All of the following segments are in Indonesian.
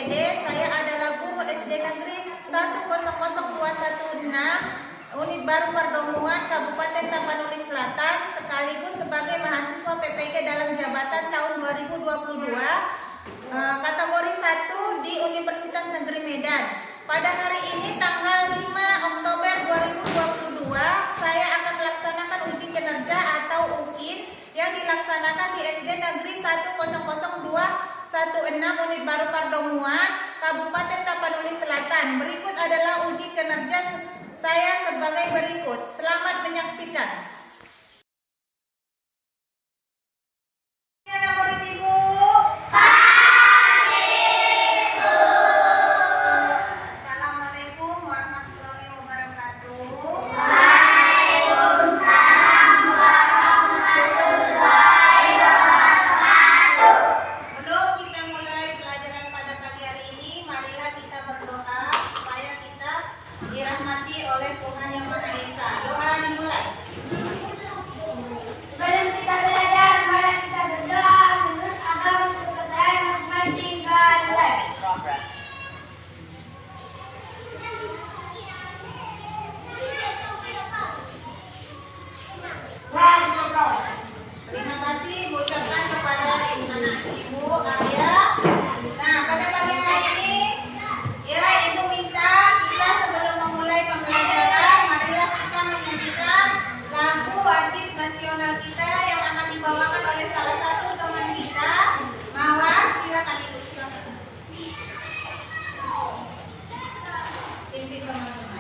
SPD. Saya adalah guru SD Negeri 1000216 Unit Baru Perdomuan Kabupaten Tapanuli Selatan, sekaligus sebagai mahasiswa PPG dalam jabatan tahun 2022 kategori 1 di Universitas Negeri Medan. Pada hari ini tanggal 5 Oktober 2022 saya akan melaksanakan uji kinerja atau UKIN yang dilaksanakan di SD Negeri 1000216 Unit Baru Perdomuan Kabupaten Tapanuli Selatan. Berikut adalah uji kinerja saya sebagai berikut. Selamat menyaksikan. Dirahmati oleh Tuhan Yang Maha Esa. Doa dimulai. Sebelum kita belajar, mari kita berdoa menurut agama sesuai masing-masing bangsa. Terima kasih ucapkan kepada anak ibu, ayah. Nah, pada pagi hari ini, ya ibu minta kita sebelum memulai pembelajaran, marilah kita menyanyikan lagu wajib nasional kita yang akan dibawakan oleh salah satu teman kita. Mawar, silakan ibu, silakan. Pimpin teman-teman.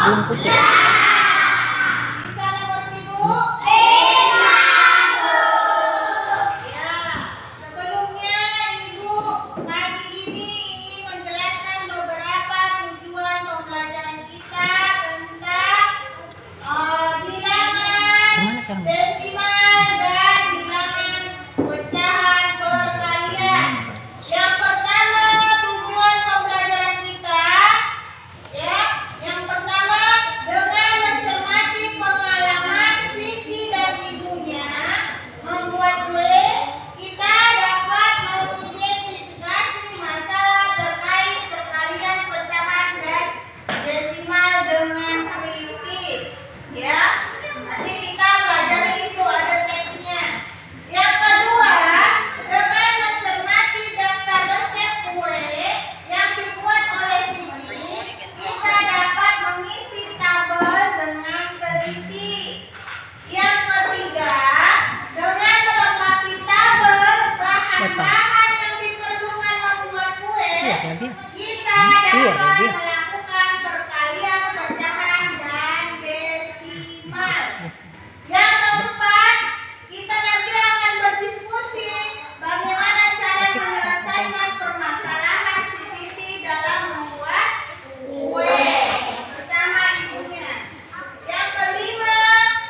bungkus ya. Sebelumnya Ibu pagi ini ingin menjelaskan beberapa tujuan pembelajaran kita tentang bilangan akan melakukan perkalian, pecahan, dan desimal. Yang keempat, kita nanti akan berdiskusi bagaimana cara menyelesaikan permasalahan si Siti dalam membuat kue bersama ibunya. Yang kelima,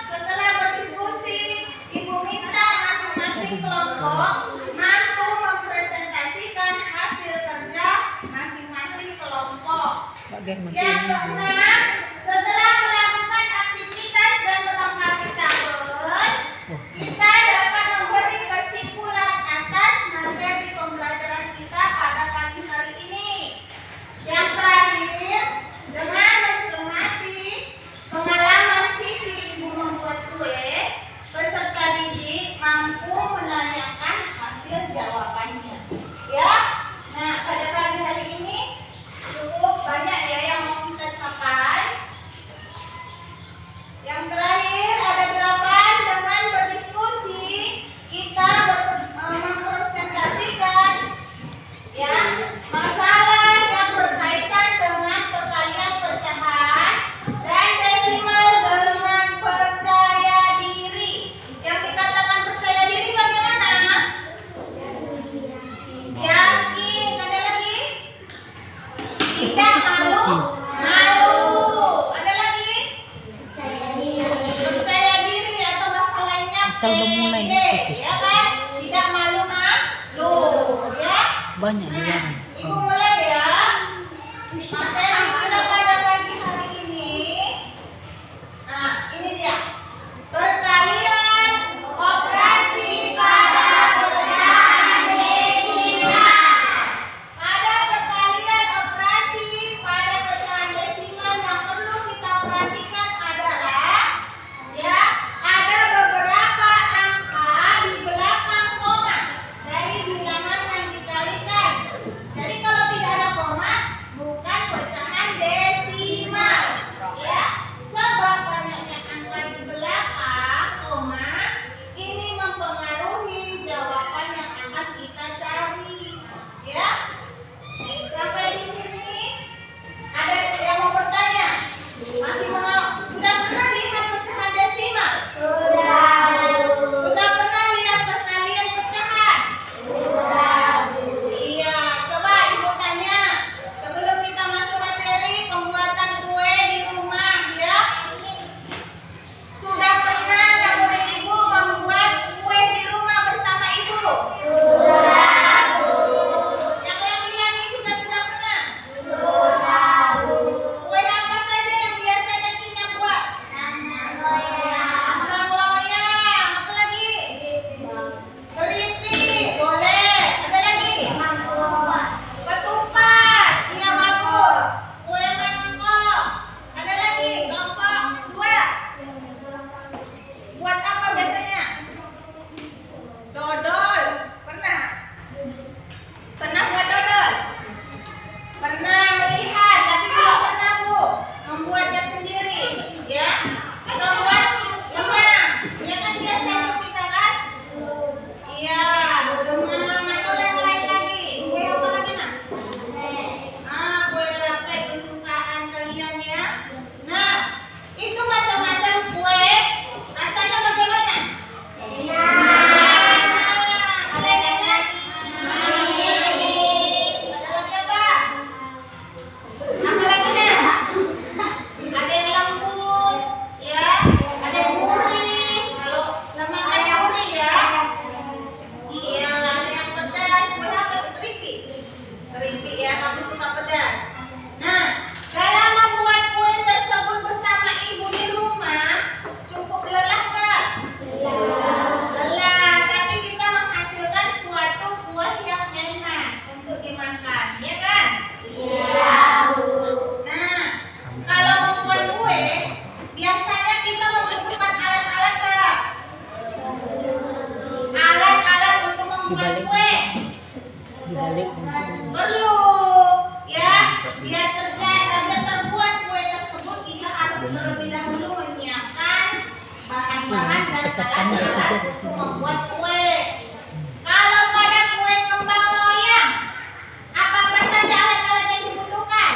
setelah berdiskusi, ibu minta masing-masing kelompok mampu mempresentasikan hasil kerja masing-masing kelompok. Yang keenam, setelah melakukan aktivitas dan melengkapi tabel, kita dapat memberi kesimpulan atas materi pembelajaran kita pada pagi hari ini. Yang terakhir, dengan mencermati pengalaman Siti ibu membuat kue, peserta didik mampu menanyakan hasil jawabannya. Ya, nah pada pagi hari ini cukup banyak ya yang mau kita capai. Yang terakhir ada 8, dengan berdiskusi kita mempresentasikan ya masalah yang berkaitan dengan perkalian, pecahan, dan desimal dengan percaya diri. Yang dikatakan percaya diri bagaimana? Yakin. Ada lagi? Tidak malu. Ada lagi? Percaya diri atau bahasa lainnya Asal memulai pede, itu. ya kan? Tidak malu, ya. Banyak dia. Ibu mulai ya. Materi kita pada pagi hari ini. Nah, ini dia. Perkalian operasi pada pecahan desimal. Pada perkalian operasi pada pecahan desimal yang perlu kita perhatikan adalah ya, ada beberapa angka di belakang koma dari bilangan yang dikalikan. Jadi kalau tidak ada koma, bukan pecahan desimal. Ya, sebab banyaknya angka di belakang koma ini mempengaruhi jawaban yang akan kita cari. Ya, sampai di sini ada yang mau bertanya? Masih mau? Sudah pernah lihat pecahan desimal? Sudah pernah lihat perkalian pecahan? Iya, coba ibu tanya sebelum kita masuk materi pembuatan kue di rumah ya. Sudah pernah nggak murid ibu membuat kue di rumah bersama ibu? Yang laki-laki juga sudah pernah? Kue apa saja yang biasanya kita buat? Kembang loyang, apa lagi? Keripik, boleh. Ada lagi? Ketupat, iya bagus. Kue mangkok. Ada lagi? Kelompok 2. Buat apa biasanya? Dodol. Pernah? Pernah buat dodol? Pernah melihat, tapi belum pernah Bu membuatnya sendiri, ya? Atau buat lemang, ya kan biasa itu kita kan? Iya, lemang atau lain-lain lagi. Kue apa lagi nak? Kue rape kesukaan kalian ya. Nah, itu macam-macam kue. Rasanya bagaimana? Enak. Ada yang enak? Manis. Ada lagi apa? Apa lagi nak? Ada yang lembut, ya. Ada yang gurih. Kalau lemang kan gurih ya. Iya, ada yang pedas. Kue apa tuh? Keripik. Keripik ya, kamu suka pedas. Nah, dalam membuat kue tersebut bersama ibu di rumah, cukup lelah nggak? Lelah, tapi kita menghasilkan suatu buah yang enak untuk dimakan, ya kan? Nah, kalau membuat kue, biasanya kita membutuhkan alat-alat nggak? Alat-alat untuk membuat kue. Dibalik. Perlu ya, biar terbuat kue tersebut kita harus terlebih dahulu menyiapkan bahan-bahan dan alat-alat untuk membuat kue. Kalau pada kue kembang loyang, apa saja alat-alat yang dibutuhkan?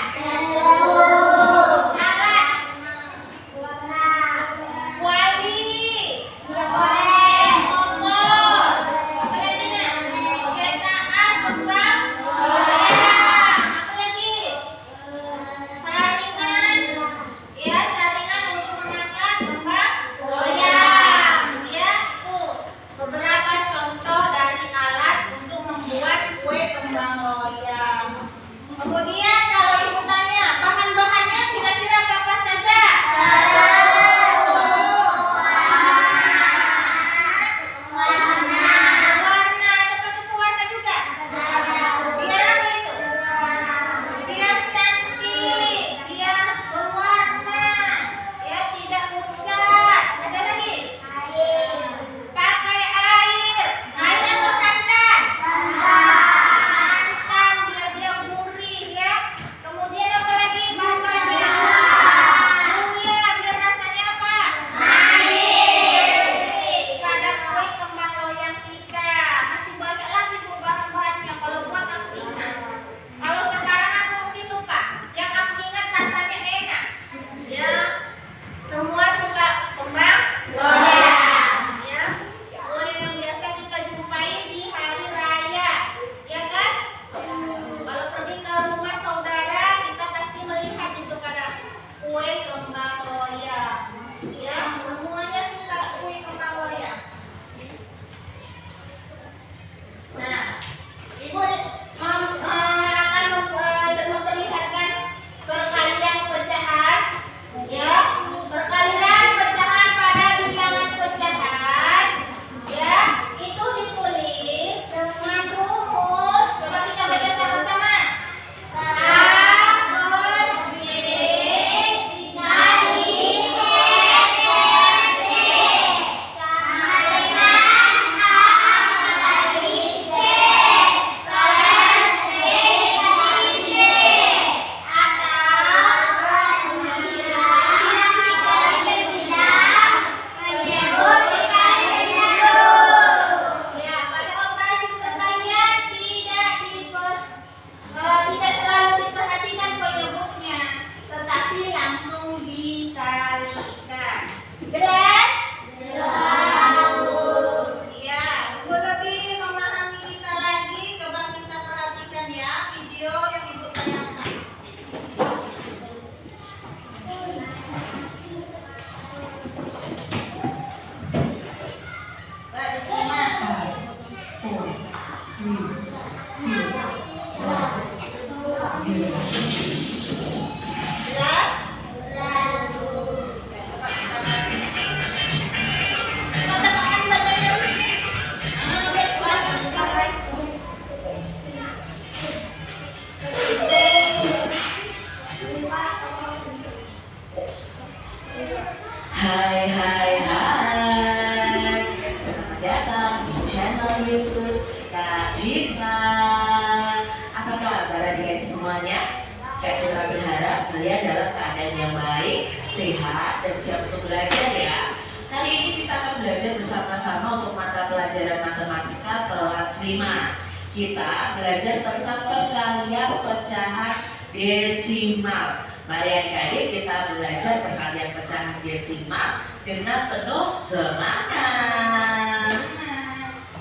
yang baik, sehat, dan siap untuk belajar ya. Kali ini kita akan belajar bersama-sama untuk mata pelajaran matematika kelas 5. Kita belajar tentang perkalian pecahan desimal. Mari adik-adik kita belajar perkalian pecahan desimal dengan penuh semangat.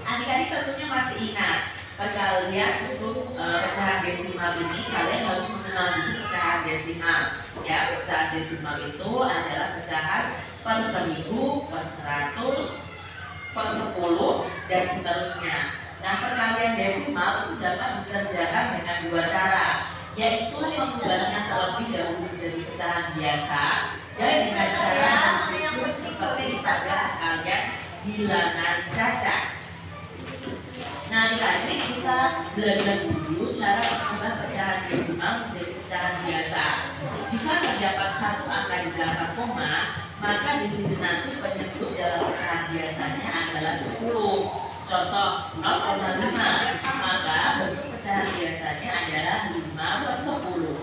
Adik-adik tentunya masih ingat perkalian untuk pecahan desimal ini, kalian harus mengenal dulu pecahan desimal. Ya, pecahan desimal itu adalah pecahan per 1000, per 100, per 10, dan seterusnya. Nah, perkalian desimal itu dapat dikerjakan dengan dua cara, yaitu membuatnya terlebih dahulu menjadi pecahan biasa dan dengan cara disusun seperti pada perkalian bilangan cacat. Nah, adik-adik kita belajar dulu cara mengubah pecahan desimal menjadi pecahan biasa. Jika terdapat satu angka di belakang koma, maka di sini nanti penyebut dalam pecahan biasanya adalah 10. Contoh 0,5, maka bentuk pecahan biasanya adalah 5/10.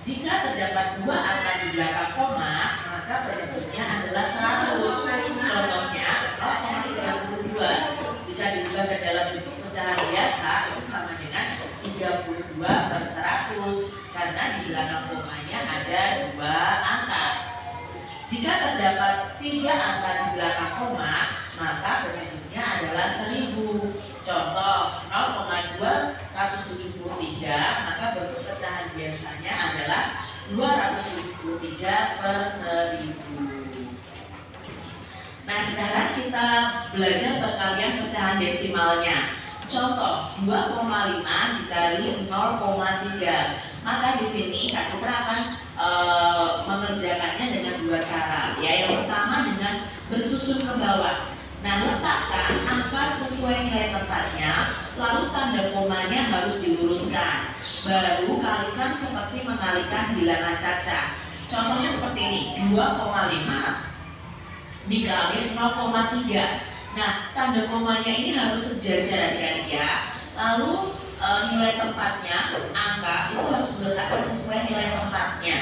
Jika terdapat dua angka di belakang koma, maka penyebutnya adalah 100. Contohnya 0,32. Jika diubah ke dalam bentuk pecahan biasa, itu sama dengan 32/100 karena di belakang komanya ada dua angka. Jika terdapat 3 angka di belakang koma, maka penyebutnya adalah 1000. Contoh 0,273, maka bentuk pecahan biasanya adalah 273/1000. Nah, sekarang kita belajar perkalian pecahan desimalnya. Contoh 2,5 dikali 0,3. Maka di sini Kak Citra akan mengerjakannya dengan dua cara. Ya, yang pertama dengan bersusun ke bawah. Nah, letakkan angka sesuai nilai tempatnya, lalu tanda komanya harus diluruskan. Baru kalikan seperti mengalikan bilangan caca. Contohnya seperti ini, 2,5 dikali 0,3. Nah, tanda komanya ini harus sejajar adik-adik ya. Lalu nilai tempatnya, angka itu harus diletakkan sesuai nilai tempatnya.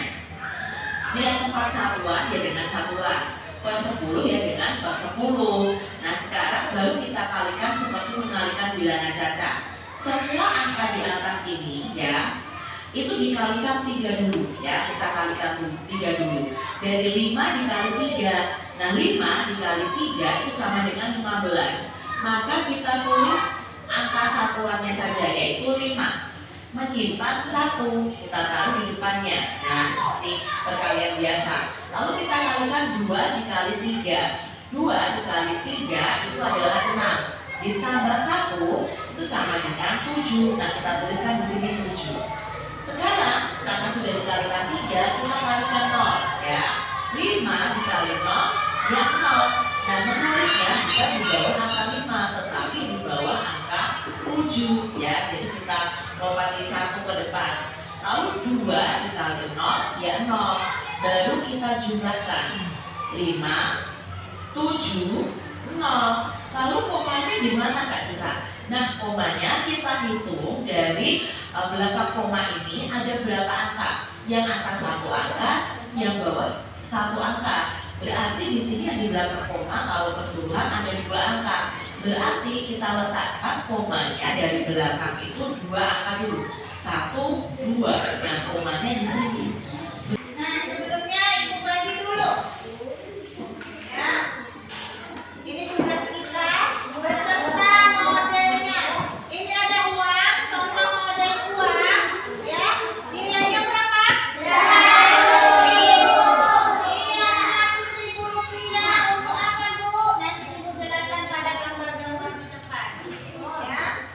Nilai tempat satuan ya dengan satuan, per 10 ya dengan per 10. Nah, sekarang baru kita kalikan seperti mengalikan bilangan caca. Semua angka di atas ini ya, itu dikalikan 3 dulu ya. Kita kalikan 3 dulu. Dari 5 dikali 3. Nah, 5 dikali 3 itu sama dengan 15. Maka kita tulis angka satuannya saja, yaitu 5. Menyimpan 1, kita taruh di depannya. Nah, seperti perkalian biasa. Lalu kita kalikan 2 dikali 3. 2 dikali 3 itu adalah 6. Ditambah 1 itu sama dengan 7. Nah, kita tuliskan di sini 7. Sekarang karena sudah dikalikan 3, kita kalikan 0 ya. 5 dikali 0 ya 0. Nah, menulisnya bukan di bawah angka 5, tetapi di bawah angka 7 ya. Jadi kita lompati 1 ke depan. Lalu 2 dikali 0 ya 0. Baru kita jumlahkan 5, 7, 0. Lalu komanya di mana Kak Citra? Nah, komanya kita hitung dari belakang koma ini ada berapa angka? Yang atas 1 angka, yang bawah 1 angka. Berarti di sini yang di belakang koma kalau keseluruhan ada 2 angka. Berarti kita letakkan komanya dari belakang itu 2 angka dulu. 1, 2. Nah, komanya di sini. Nah, sebelumnya Ibu bagi dulu. Ya. Ini tugas kita beserta modelnya. Ini ada uang, contoh model uang, ya. Nilainya berapa? 100.000. Iya, 100.000 rupiah. Untuk apa, Bu? Nanti Ibu jelaskan pada gambar-gambar di depan. Ya.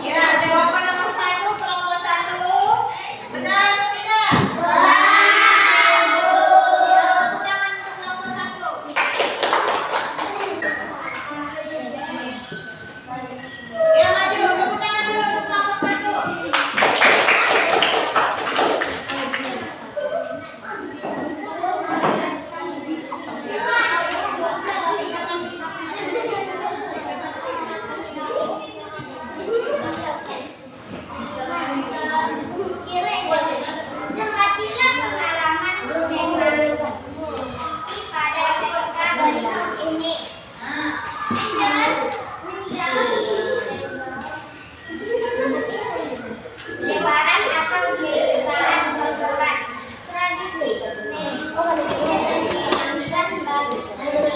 Ya, jawaban nomor 1 kelompok 1. Benar atau tidak? Ya, tepuk tangan untuk kelompok 1. Ya, maju. Tepuk tangan dulu untuk kelompok 1. Cermatilah pengalaman memasuki pada ketika bentuk ini. Lebaran atau kebiasaan bergerak. Tradisi mengambilkan bagi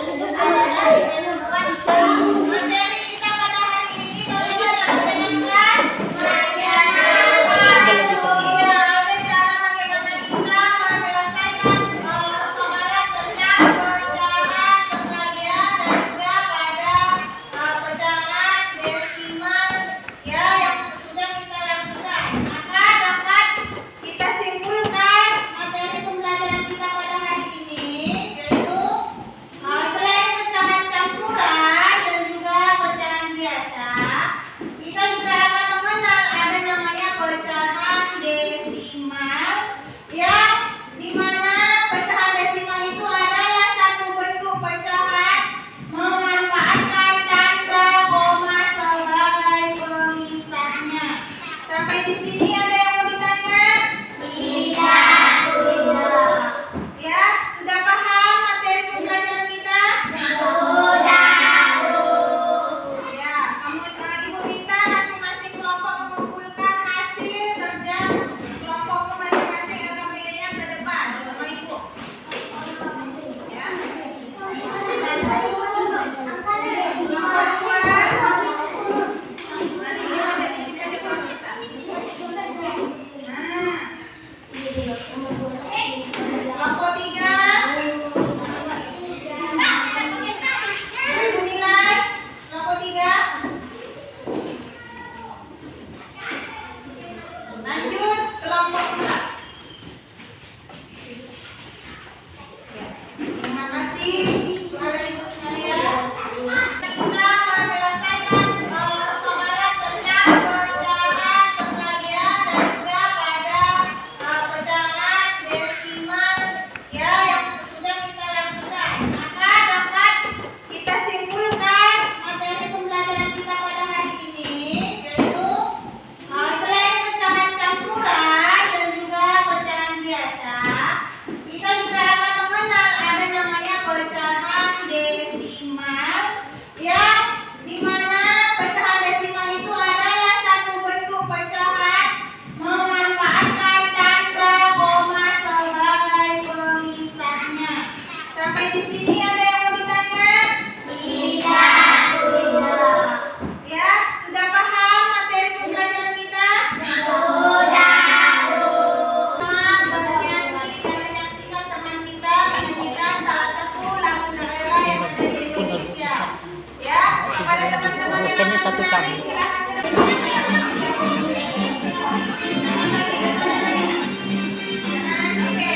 seni adalah membuat Materi kita pada hari ini bagaimana? Menyenangkan? Iya, ada cara bagaimana kita menyelesaikan persoalan tentang pecahan perkalian dan juga pada pecahan desimal ya yang sudah kita lakukan. Maka dapat kita simpulkan materi pembelajaran kita pada hari ini yaitu selain pecahan campuran dan juga pecahan biasa, kita juga akan mengenal ada namanya pecahan desimal yang dimana pecahan desimal itu adalah satu bentuk pecahan memanfaatkan tanda koma sebagai pemisahnya. Sampai di sini ada yang mau ditanya? Ya, sudah paham materi pembelajaran kita? Ya, ibu minta masing-masing kelompok mengumpulkan hasil kerja kelompokmu masing-masing agar pegangnya ke depan sama ibu. Ya. Satu, dua, ini aja kalau bisa. Nah, kelompok 3. Ibu nilai kelompok 3. Lanjut kelompok 4. Terima kasih kepada ibu sekalian. Kita menyelesaikan persoalan tentang pecahan perkalian dan juga pada pecahan desimal ya yang sudah kita lakukan. Maka dapat kita simpulkan materi pembelajaran kita pada hari ini yaitu selain pecahan campuran dan juga pecahan biasa, kita juga akan mengenal ada namanya pecahan desimal yang dimana pecahan desimal itu adalah satu bentuk pecahan memanfaatkan tanda koma sebagai pemisahnya. Sampai di sini ada yang mau ditanya? Ya, sudah paham materi pembelajaran kita? Bernyanyi dan menyaksikan teman kita menyanyikan salah satu lagu daerah yang ada di Indonesia. Ya, kepada teman-teman yang Dosennya akan satu menari, tahun. silakan ke depan. Oke.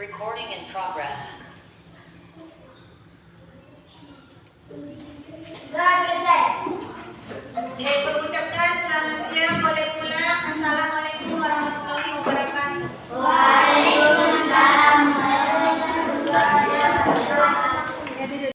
Recording in progress. Doa selesai. Nilai permulaan